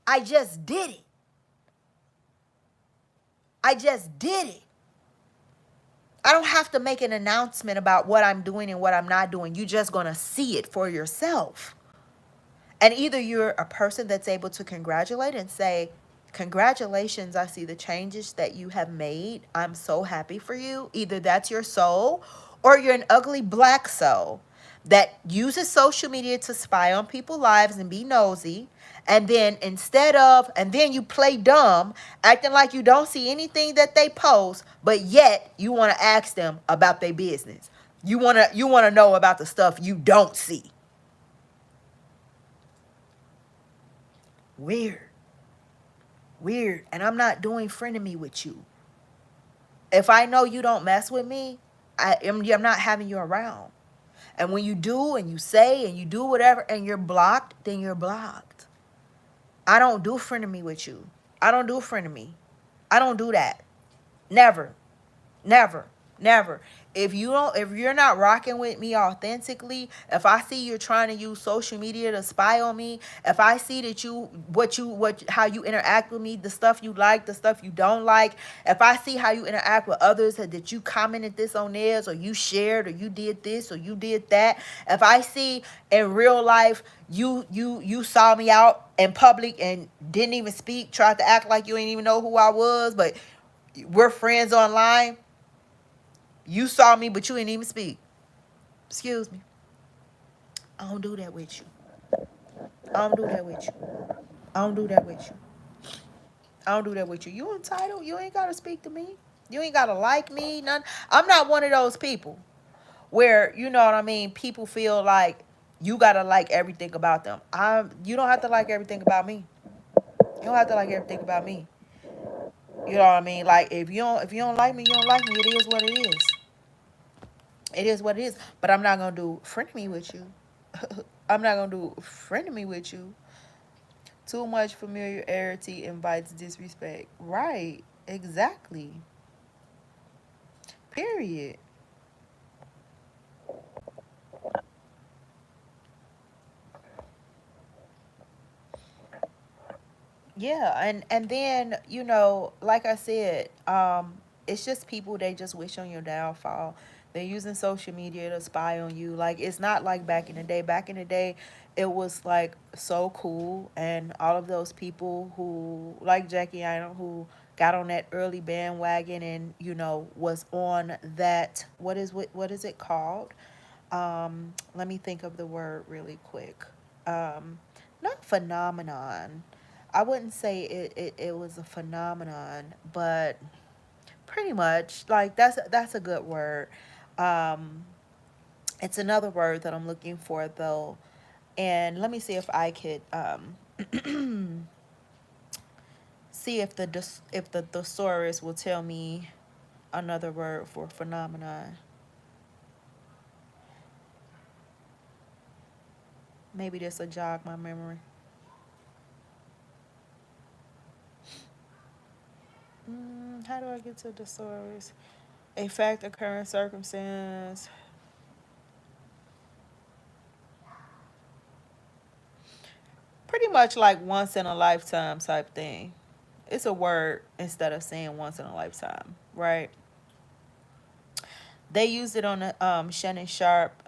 I just did it. I just did it. I don't have to make an announcement about what I'm doing and what I'm not doing. You're just going to see it for yourself. And either you're a person that's able to congratulate and say, congratulations, I see the changes that you have made. I'm so happy for you. Either that's your soul, or you're an ugly black soul that uses social media to spy on people's lives and be nosy. And then and then you play dumb, acting like you don't see anything that they post, but yet you want to ask them about their business. You want to know about the stuff you don't see. Weird. Weird. And I'm not doing frenemy with you. If I know you don't mess with me, I'm not having you around. And when you do and you say and you do whatever and you're blocked, then you're blocked. I don't do frenemy with you. I don't do frenemy. I don't do that. Never. Never. Never. If you're not rocking with me authentically, if I see you're trying to use social media to spy on me, if I see that how you interact with me, the stuff you like, the stuff you don't like, if I see how you interact with others, that you commented this on theirs, or you shared, or you did this, or you did that, if I see in real life you saw me out in public and didn't even speak, tried to act like you didn't even know who I was, but we're friends online. You saw me, but you didn't even speak. Excuse me. I don't do that with you. I don't do that with you. I don't do that with you. I don't do that with you. You entitled. You ain't got to speak to me. You ain't got to like me. None. I'm not one of those people where, you know what I mean, people feel like you got to like everything about them. You don't have to like everything about me. You don't have to like everything about me. You know what I mean? Like, if you don't like me, you don't like me. It is what it is. It is what it is. But I'm not gonna do frenemy with you. I'm not gonna do frenemy with you. Too much familiarity invites disrespect. Right. Exactly. Period. Yeah, and then, like I said, it's just people, they just wish on your downfall. They're using social media to spy on you. Like, it's not like back in the day. Back in the day, it was like so cool, and all of those people who, like Jackie Aina, who got on that early bandwagon and, was on that, what is it called? Let me think of the word really quick. Not phenomenon. I wouldn't say it was a phenomenon, but pretty much, like, that's a good word. Um, it's another word that I'm looking for, though, and let me see if I could see if the thesaurus will tell me another word for phenomenon. Maybe this will jog my memory. How do I get to the thesaurus? A fact, occurrence, circumstance. Pretty much like once in a lifetime type thing. It's a word instead of saying once in a lifetime, right? They used it on the Shannon Sharp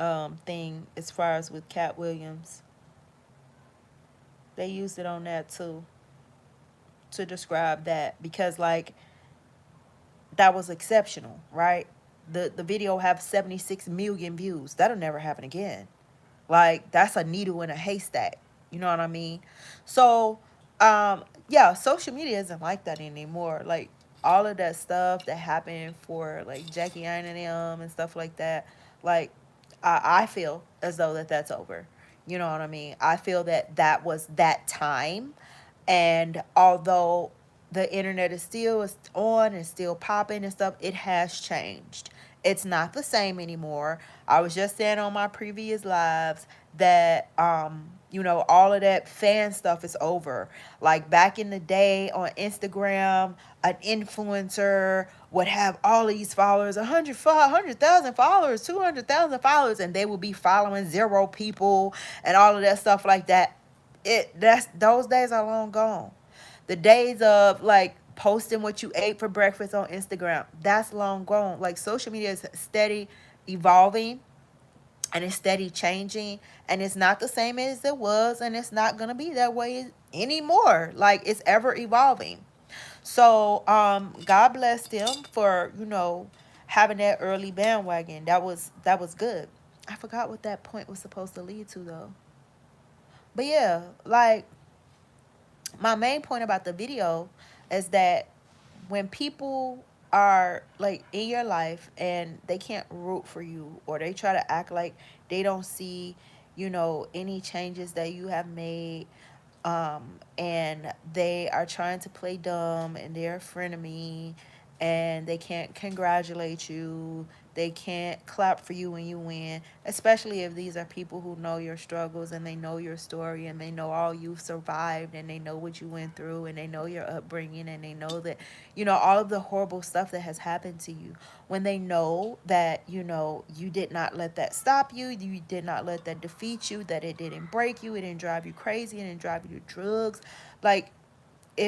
thing as far as with Cat Williams. They used it on that too to describe that, because like that was exceptional, right? The video have 76 million views. That'll never happen again. Like, that's a needle in a haystack. You know what I mean? So, yeah, social media isn't like that anymore. Like, all of that stuff that happened for, like, Jackie Aina and them and stuff like that, like, I feel as though that's over. You know what I mean? I feel that was that time. And although the internet is on and still popping and stuff, it has changed. It's not the same anymore. I was just saying on my previous lives that all of that fan stuff is over. Like back in the day on Instagram, an influencer would have all these followers, 100,000 followers, 200,000 followers, and they would be following 0 people and all of that stuff like that. Those days are long gone. The days of like posting what you ate for breakfast on Instagram. That's long gone. Like social media is steady evolving and it's steady changing, and it's not the same as it was, and it's not gonna be that way anymore. Like it's ever evolving. So God bless them for, having that early bandwagon. That was good. I forgot what that point was supposed to lead to though. But yeah, like my main point about the video is that when people are like in your life and they can't root for you, or they try to act like they don't see, any changes that you have made, and they are trying to play dumb and they're a frenemy, and they can't congratulate you, they can't clap for you when you win, especially if these are people who know your struggles and they know your story and they know all you've survived and they know what you went through and they know your upbringing and they know that, all of the horrible stuff that has happened to you. When they know that, you did not let that stop you, you did not let that defeat you, that it didn't break you, it didn't drive you crazy, it didn't drive you to drugs. Like,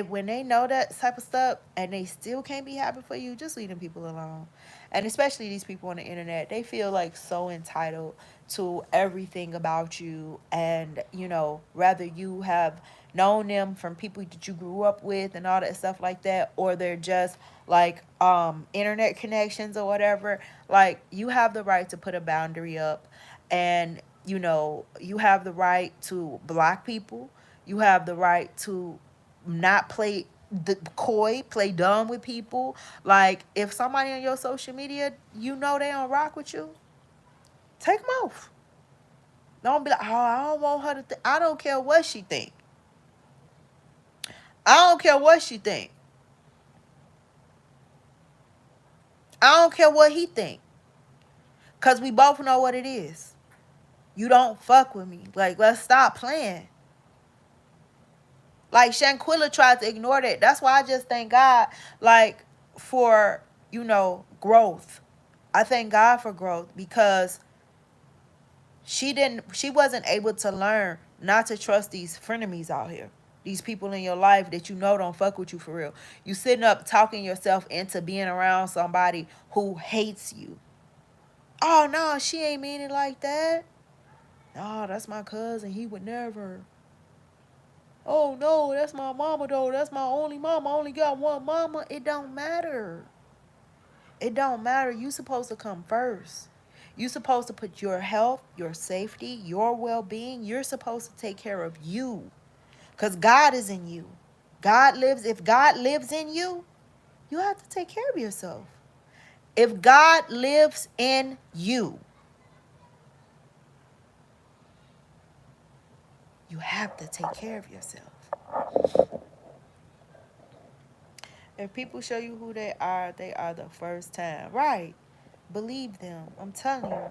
when they know that type of stuff and they still can't be happy for you, just leave them people alone. And especially these people on the internet, they feel like so entitled to everything about you. And, rather you have known them from people that you grew up with and all that stuff like that, or they're just like internet connections or whatever. Like, you have the right to put a boundary up, and you have the right to block people. You have the right to not play the coy, play dumb with people. Like, if somebody on your social media, they don't rock with you, take them off. Don't be like, oh, I don't want her to think. I don't care what she think. I don't care what she think. I don't care what he think. Because we both know what it is. You don't fuck with me. Like, let's stop playing. Like, Shanquilla tried to ignore that. That's why I just thank God, like, for, growth. I thank God for growth, because she wasn't able to learn not to trust these frenemies out here. These people in your life that don't fuck with you for real. You sitting up talking yourself into being around somebody who hates you. Oh, no, she ain't mean it like that. No, that's my cousin. He would never. Oh, no, that's my mama, though. That's my only mama. I only got one mama. It don't matter. It don't matter. You supposed to come first. You supposed to put your health, your safety, your well-being. You're supposed to take care of you, because God is in you. If God lives in you, you have to take care of yourself. If God lives in you, you have to take care of yourself. If people show you who they are the first time. Right. Believe them. I'm telling you.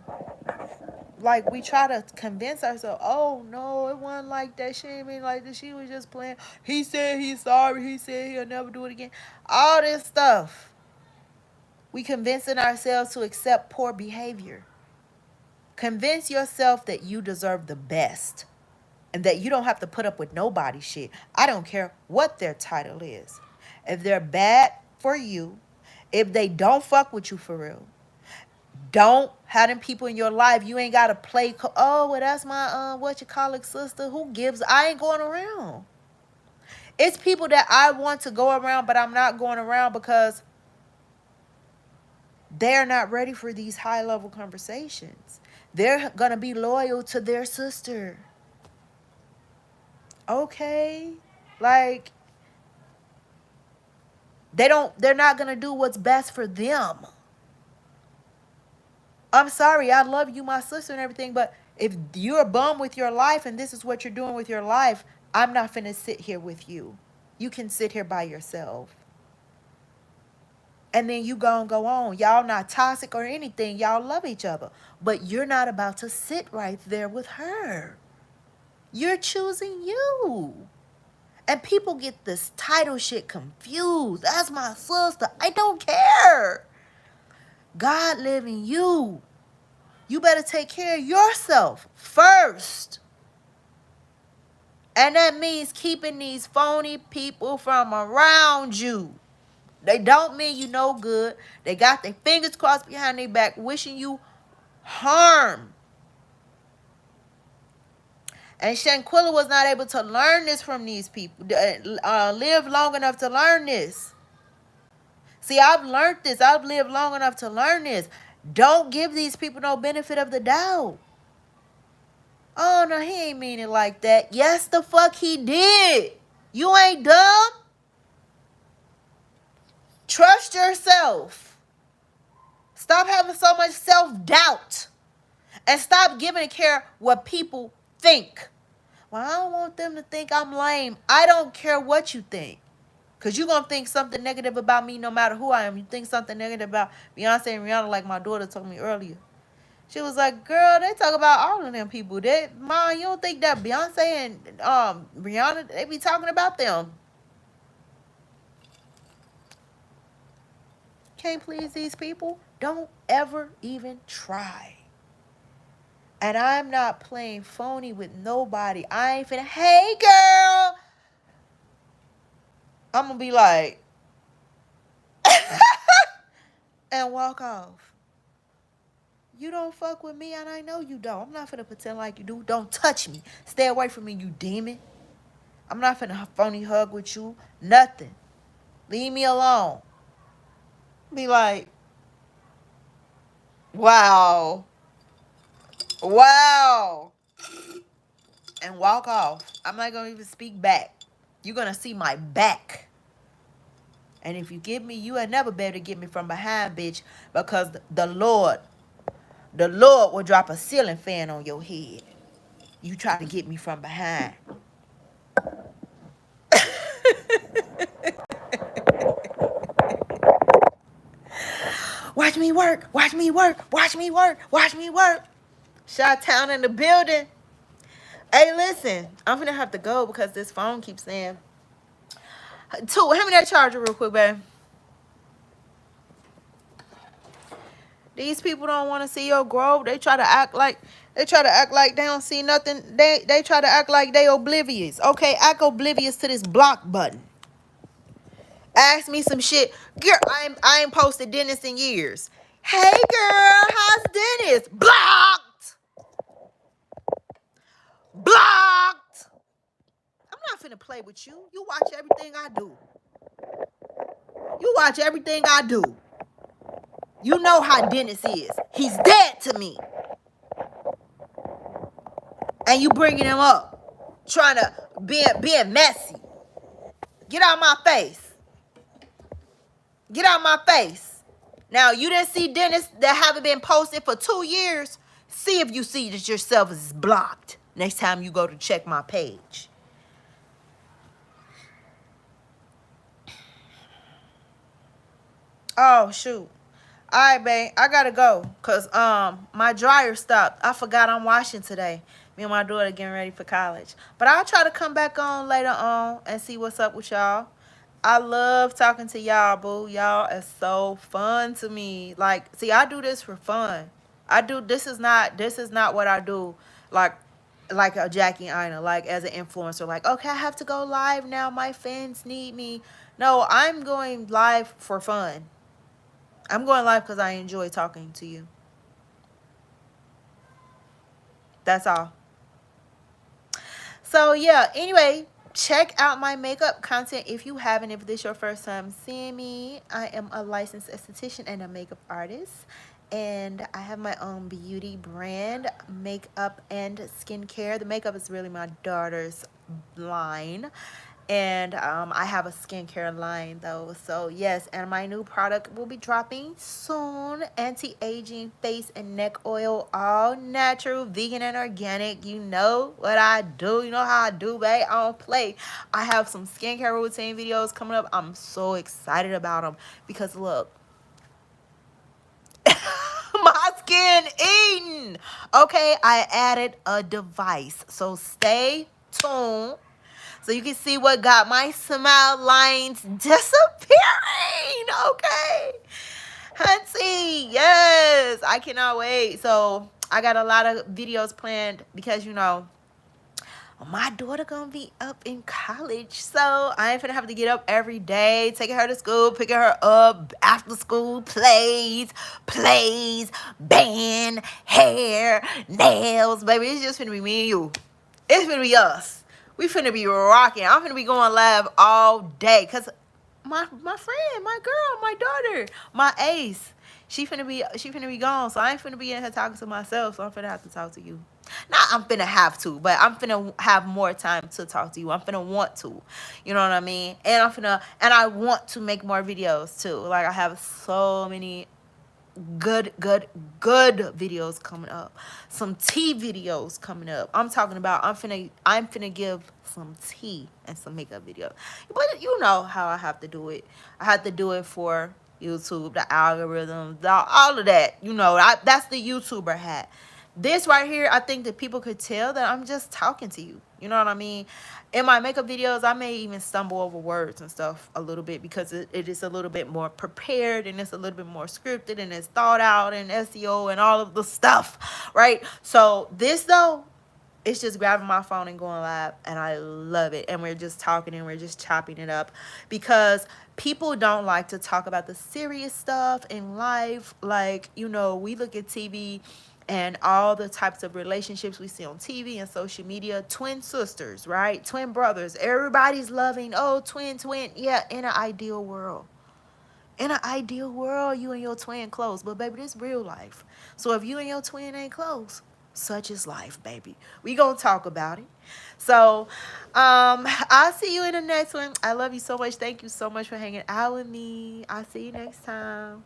Like, we try to convince ourselves, oh, no, it wasn't like that. She ain't mean like that. She was just playing. He said he's sorry. He said he'll never do it again. All this stuff. We convincing ourselves to accept poor behavior. Convince yourself that you deserve the best and that you don't have to put up with nobody's shit. I don't care what their title is. If they're bad for you, if they don't fuck with you for real, don't have them people in your life. You ain't got to play, oh, well, that's my, sister. Who gives? I ain't going around. It's people that I want to go around, but I'm not going around because they're not ready for these high-level conversations. They're going to be loyal to their sister. Okay? Like, they're not going to do what's best for them. I'm sorry, I love you, my sister, and everything, but if you're a bum with your life and this is what you're doing with your life, I'm not finna sit here with you. You can sit here by yourself. And then you go on. Y'all not toxic or anything. Y'all love each other. But you're not about to sit right there with her. You're choosing you. And people get this title shit confused. That's my sister. I don't care. God live in you. You better take care of yourself first. And that means keeping these phony people from around you. They don't mean you no good. They got their fingers crossed behind their back, wishing you harm. And Shanquilla was not able to learn this from these people, live long enough to learn this. See, I've learned this. I've lived long enough to learn this. Don't give these people no benefit of the doubt. Oh, no, he ain't mean it like that. Yes, the fuck he did. You ain't dumb. Trust yourself. Stop having so much self-doubt. And stop giving a care what people think. Well, I don't want them to think I'm lame. I don't care what you think. Because you're going to think something negative about me no matter who I am. You think something negative about Beyonce and Rihanna like my daughter told me earlier. She was like, girl, they talk about all of them people. Mom, you don't think that Beyonce and Rihanna, they be talking about them? Can't please these people? Don't ever even try. And I'm not playing phony with nobody. I ain't finna, hey, girl. I'm gonna be like, and walk off. You don't fuck with me, and I know you don't. I'm not finna pretend like you do. Don't touch me. Stay away from me, you demon. I'm not finna phony hug with you. Nothing. Leave me alone. Be like, wow. Wow. And walk off. I'm not gonna even speak back. You're gonna see my back. And if you get me, you ain't never be able to get me from behind, bitch. Because the Lord will drop a ceiling fan on your head. You try to get me from behind. Watch me work. Watch me work. Watch me work. Watch me work. Chi-Town in the building. Hey, listen. I'm going to have to go because this phone keeps saying. Hand me that charger real quick, babe. These people don't want to see your growth. They try to act like they don't see nothing. They try to act like they oblivious. Okay, act oblivious to this block button. Ask me some shit. Girl, I ain't posted Dennis in years. Hey girl, how's Dennis? Blocked. Blocked. I'm not finna play with you. You watch everything I do. You watch everything I do. You know how Dennis is. He's dead to me. And you bringing him up. Trying to being messy. Get out my face. Get out my face. Now, you didn't see Dennis that haven't been posted for 2 years. See if you see that yourself is blocked next time you go to check my page. Oh, shoot. All right, babe. I got to go because my dryer stopped. I forgot I'm washing today. Me and my daughter getting ready for college. But I'll try to come back on later on and see what's up with y'all. I love talking to y'all, boo. Y'all is so fun to me. Like, see, I do this for fun. This is not what I do like a Jackie Ina, like as an influencer. Like, okay, I have to go live now. My fans need me. No, I'm going live for fun. I'm going live because I enjoy talking to you. That's all. So, yeah, anyway, check out my makeup content if you haven't. If this is your first time seeing me, I am a licensed esthetician and a makeup artist. And I have my own beauty brand, makeup and skincare. The makeup is really my daughter's line. And I have a skincare line, though. So, yes, and my new product will be dropping soon. Anti-aging face and neck oil, all natural, vegan, and organic. You know what I do. You know how I do, babe. I don't play. I have some skincare routine videos coming up. I'm so excited about them because, look, my skin eating. Okay, I added a device. So, stay tuned. So you can see what got my smile lines disappearing. Okay. Hunty, yes. I cannot wait. So I got a lot of videos planned because, you know, my daughter gonna be up in college, so I ain't finna have to get up every day, taking her to school, picking her up, after school plays, band, hair, nails, baby. It's just finna be me and you. It's finna be us. We finna be rocking. I'm finna be going live all day, cause my friend, my girl, my daughter, my ace, she finna be gone. So I ain't finna be in here talking to myself. So I'm finna have to talk to you. Not I'm finna have to, but I'm finna have more time to talk to you. I'm finna want to, you know what I mean? And I want to make more videos too. Like I have so many good videos coming up, some tea videos coming up. I'm talking about I'm finna give some tea and some makeup videos. But you know how I have to do it. I have to do it for YouTube, the algorithm, all of that. You know, that's the YouTuber hat. This right here, I think that people could tell that I'm just talking to you. You know what I mean? In my makeup videos, I may even stumble over words and stuff a little bit, because it is a little bit more prepared, and it's a little bit more scripted, and it's thought out, and SEO and all of the stuff, right? So this though, it's just grabbing my phone and going live, and I love it. And we're just talking and we're just chopping it up, because people don't like to talk about the serious stuff in life. Like, you know, we look at TV and all the types of relationships we see on TV and social media. Twin sisters, right? Twin brothers. Everybody's loving, oh, twin. Yeah, in an ideal world. In an ideal world, you and your twin close. But, baby, this real life. So if you and your twin ain't close, such is life, baby. We gonna talk about it. So, I'll see you in the next one. I love you so much. Thank you so much for hanging out with me. I'll see you next time.